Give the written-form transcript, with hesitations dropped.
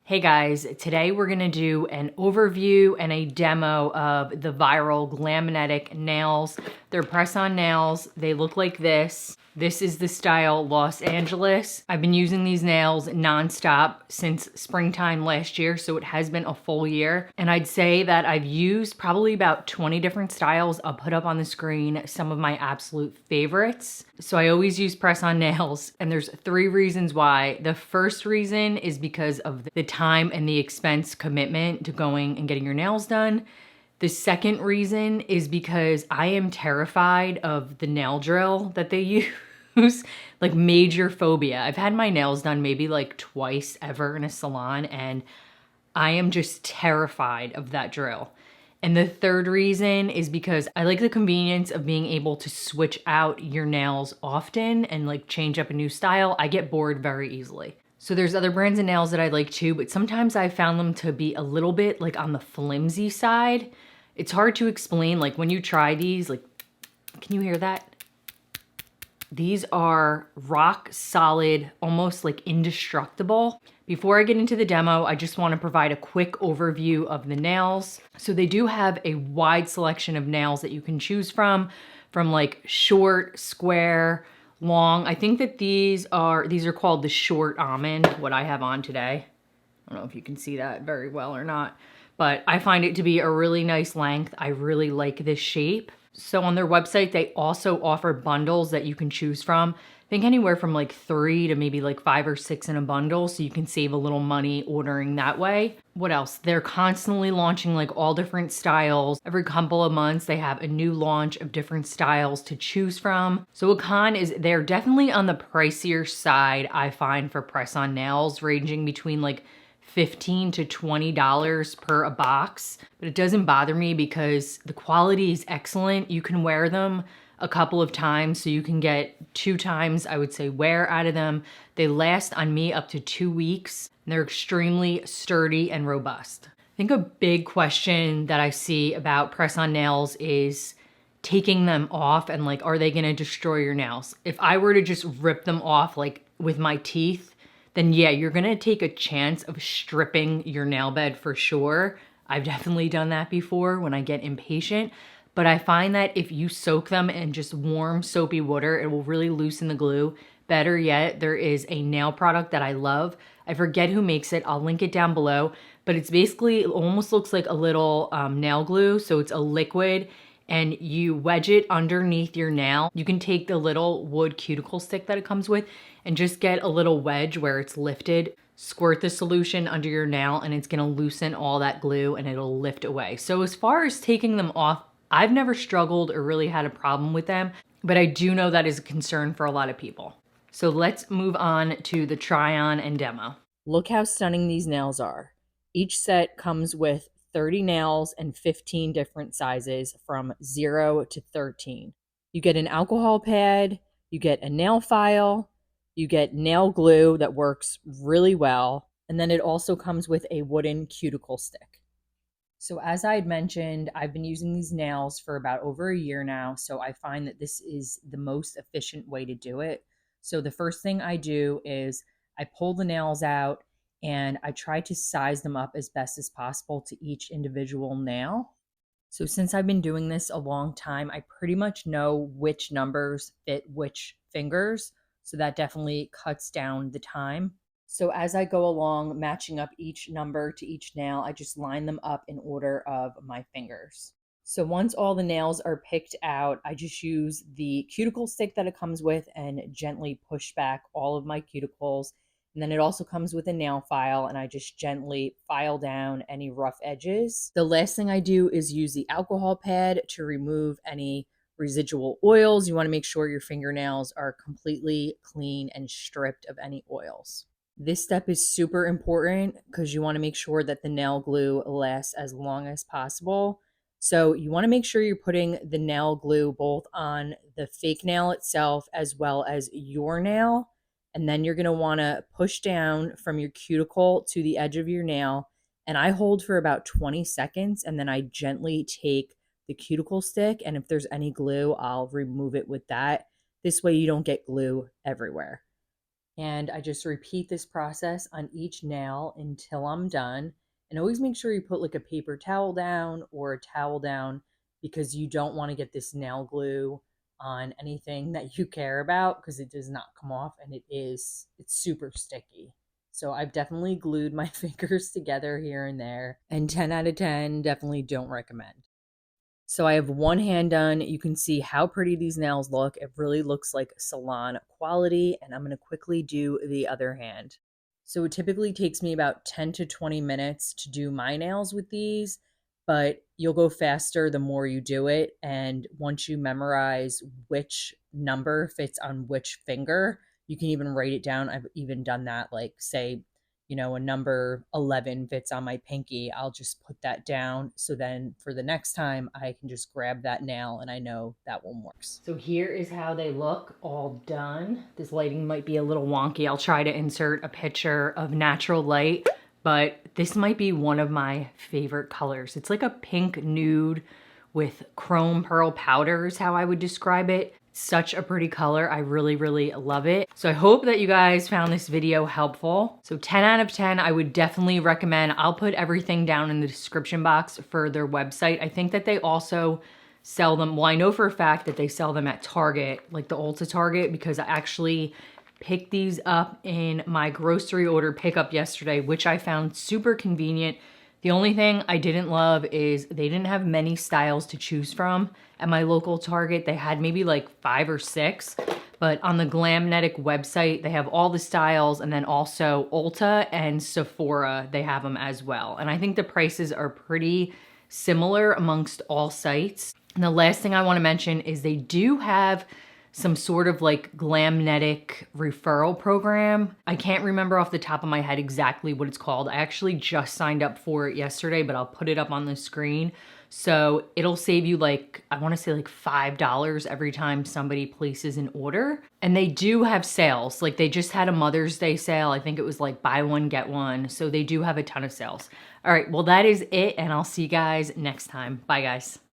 Hey guys, today we're going to do an overview and a demo of the viral GLAMNETIC nails. They're press-on nails. They look like this. This is the style Los Angeles. I've been using these nails nonstop since springtime last year, so it has been a full year. And I'd say that I've used probably about 20 different styles. I'll put up on the screen some of my absolute favorites. So I always use press-on nails, and there's 3 reasons why. The first reason is because of the time and the expense commitment to going and getting your nails done. The second reason is because I am terrified of the nail drill that they use, like major phobia. I've had my nails done maybe like twice ever in a salon, and I am just terrified of that drill. And the third reason is because I like the convenience of being able to switch out your nails often and like change up a new style. I get bored very easily. So there's other brands of nails that I like too, but sometimes I found them to be a little bit like on the flimsy side. It's hard to explain, like when you try these, like, can you hear that? These are rock solid, almost like indestructible. Before I get into the demo, I just want to provide a quick overview of the nails. So they do have a wide selection of nails that you can choose from like short, square, long. I think that these are called the short almond, what I have on today. I don't know if you can see that very well or not, but I find it to be a really nice length. I really like this shape. So on their website, they also offer bundles that you can choose from. I think anywhere from like 3 to maybe like 5 or 6 in a bundle, so you can save a little money ordering that way. What else? They're constantly launching like all different styles. Every couple of months, they have a new launch of different styles to choose from. So a con is they're definitely on the pricier side, I find, for press-on nails, ranging between like $15 to $20 per a box, but it doesn't bother me because the quality is excellent. You can wear them a couple of times, so you can get 2 times, I would say, wear out of them. They last on me up to 2 weeks, and they're extremely sturdy and robust. I think a big question that I see about press-on nails is taking them off and like, are they gonna destroy your nails? If I were to just rip them off like with my teeth, then yeah, you're gonna take a chance of stripping your nail bed for sure. I've definitely done that before when I get impatient, but I find that if you soak them in just warm soapy water, it will really loosen the glue. Better yet, there is a nail product that I love. I forget who makes it. I'll link it down below, but it's basically, it almost looks like a little nail glue. So it's a liquid, and you wedge it underneath your nail. You can take the little wood cuticle stick that it comes with and just get a little wedge where it's lifted, squirt the solution under your nail, and it's gonna loosen all that glue and it'll lift away. So as far as taking them off, I've never struggled or really had a problem with them, but I do know that is a concern for a lot of people. So let's move on to the try on and demo. Look how stunning these nails are. Each set comes with 30 nails and 15 different sizes from 0 to 13. You get an alcohol pad, you get a nail file, you get nail glue that works really well, and then it also comes with a wooden cuticle stick. So as I had mentioned, I've been using these nails for about over a year now, so I find that this is the most efficient way to do it. So the first thing I do is I pull the nails out and I try to size them up as best as possible to each individual nail. So since I've been doing this a long time, I pretty much know which numbers fit which fingers. So that definitely cuts down the time. So as I go along, matching up each number to each nail, I just line them up in order of my fingers. So once all the nails are picked out, I just use the cuticle stick that it comes with and gently push back all of my cuticles. And then it also comes with a nail file, and I just gently file down any rough edges. The last thing I do is use the alcohol pad to remove any residual oils. You want to make sure your fingernails are completely clean and stripped of any oils. This step is super important because you want to make sure that the nail glue lasts as long as possible. So you want to make sure you're putting the nail glue both on the fake nail itself as well as your nail. And then you're going to want to push down from your cuticle to the edge of your nail. And I hold for about 20 seconds, and then I gently take the cuticle stick, and if there's any glue, I'll remove it with that. This way you don't get glue everywhere. And I just repeat this process on each nail until I'm done. And always make sure you put like a paper towel down or a towel down, because you don't want to get this nail glue on anything that you care about, because it does not come off, and it's super sticky. So I've definitely glued my fingers together here and there, and 10 out of 10 definitely don't recommend. So I have one hand done. You can see how pretty these nails look. It really looks like salon quality, and I'm going to quickly do the other hand. So it typically takes me about 10 to 20 minutes to do my nails with these, but you'll go faster the more you do it. And once you memorize which number fits on which finger, you can even write it down. I've even done that, like say, a number 11 fits on my pinky. I'll just put that down. So then for the next time, I can just grab that nail and I know that one works. So here is how they look all done. This lighting might be a little wonky. I'll try to insert a picture of natural light, but this might be one of my favorite colors. It's like a pink nude with chrome pearl powder is how I would describe it. Such a pretty color. I really, really love it. So I hope that you guys found this video helpful. So 10 out of 10, I would definitely recommend. I'll put everything down in the description box for their website. I think that they also sell them. Well, I know for a fact that they sell them at Target, like the Ulta Target, because I actually picked these up in my grocery order pickup yesterday, which I found super convenient. The only thing I didn't love is they didn't have many styles to choose from at my local Target. They had maybe like 5 or 6, but on the GLAMNETIC website, they have all the styles, and then also Ulta and Sephora, they have them as well. And I think the prices are pretty similar amongst all sites. And the last thing I want to mention is they do have some sort of like GLAMNETIC referral program. I can't remember off the top of my head exactly what it's called. I actually just signed up for it yesterday, but I'll put it up on the screen. So it'll save you like, I want to say like $5 every time somebody places an order. And they do have sales. Like they just had a Mother's Day sale. I think it was like buy one, get one. So they do have a ton of sales. All right, well that is it, and I'll see you guys next time. Bye guys.